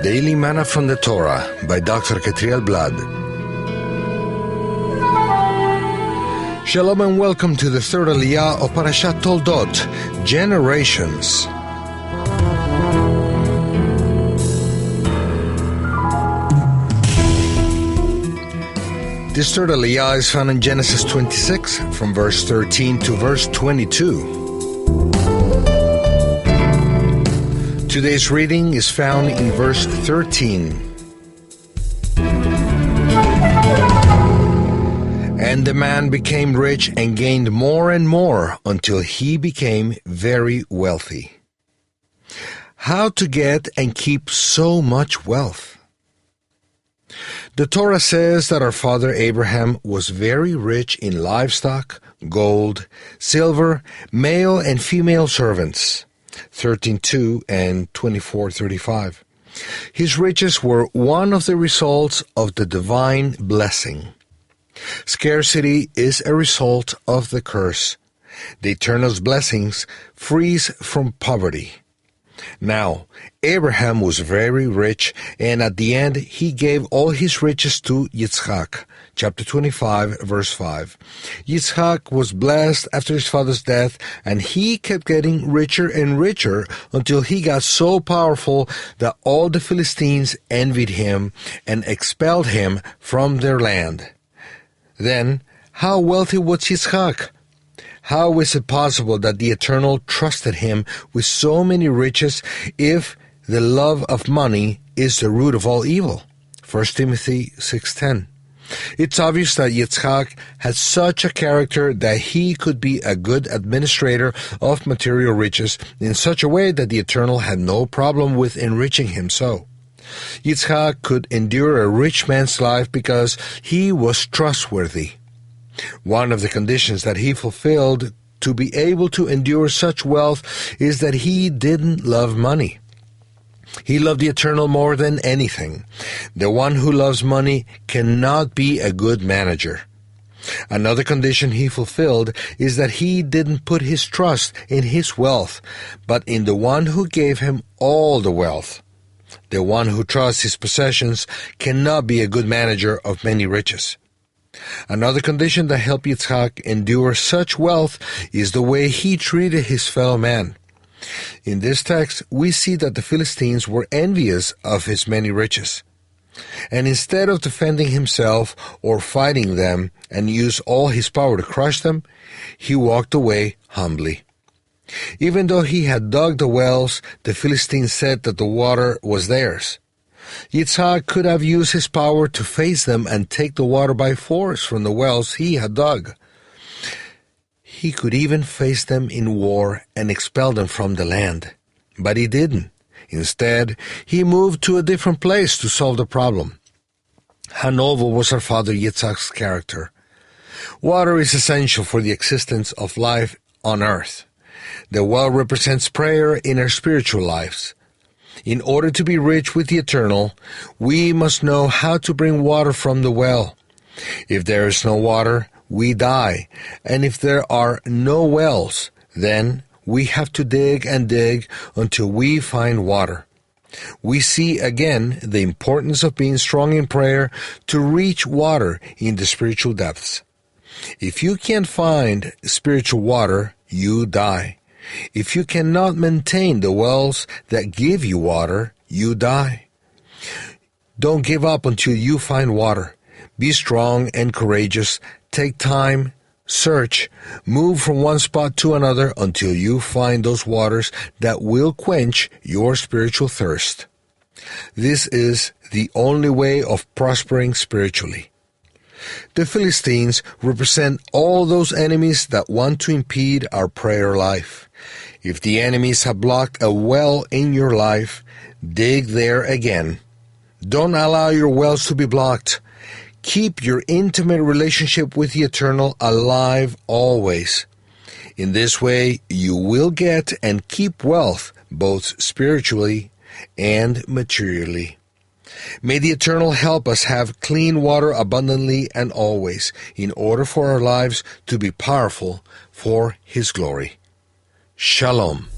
Daily Manna from the Torah by Dr. Ketriel Blad. Shalom and welcome to the third Aliyah of Parashat Toldot, Generations. This third Aliyah is found in Genesis 26, from verse 13 to verse 22. Today's reading is found in verse 13. And the man became rich and gained more and more until he became very wealthy. How to get and keep so much wealth? The Torah says that our father Abraham was very rich in livestock, gold, silver, male and female servants. 13:2 and 24:35. His riches were one of the results of the divine blessing. Scarcity is a result of the curse. The Eternal's blessings frees from poverty. Now, Abraham was very rich, and at the end he gave all his riches to Yitzchak. Chapter 25, verse 5. Yitzchak was blessed after his father's death, and he kept getting richer and richer until he got so powerful that all the Philistines envied him and expelled him from their land. Then, how wealthy was Yitzchak? How is it possible that the Eternal trusted him with so many riches if the love of money is the root of all evil? 1 Timothy 6:10. It's obvious that Yitzchak had such a character that he could be a good administrator of material riches in such a way that the Eternal had no problem with enriching him so. Yitzchak could endure a rich man's life because he was trustworthy. One of the conditions that he fulfilled to be able to endure such wealth is that he didn't love money. He loved the Eternal more than anything. The one who loves money cannot be a good manager. Another condition he fulfilled is that he didn't put his trust in his wealth, but in the one who gave him all the wealth. The one who trusts his possessions cannot be a good manager of many riches. Another condition that helped Yitzchak endure such wealth is the way he treated his fellow man. In this text, we see that the Philistines were envious of his many riches. And instead of defending himself or fighting them and use all his power to crush them, he walked away humbly. Even though he had dug the wells, the Philistines said that the water was theirs. Yitzhak could have used his power to face them and take the water by force from the wells he had dug. He could even face them in war and expel them from the land. But he didn't. Instead, he moved to a different place to solve the problem. How noble was our father Yitzhak's character. Water is essential for the existence of life on earth. The well represents prayer in our spiritual lives. In order to be rich with the Eternal, we must know how to bring water from the well. If there is no water, we die. And if there are no wells, then we have to dig and dig until we find water. We see again the importance of being strong in prayer to reach water in the spiritual depths. If you can't find spiritual water, you die. If you cannot maintain the wells that give you water, you die. Don't give up until you find water. Be strong and courageous. Take time, search, move from one spot to another until you find those waters that will quench your spiritual thirst. This is the only way of prospering spiritually. The Philistines represent all those enemies that want to impede our prayer life. If the enemies have blocked a well in your life, dig there again. Don't allow your wells to be blocked. Keep your intimate relationship with the Eternal alive always. In this way, you will get and keep wealth, both spiritually and materially. May the Eternal help us have clean water abundantly and always, in order for our lives to be powerful for His glory. Shalom.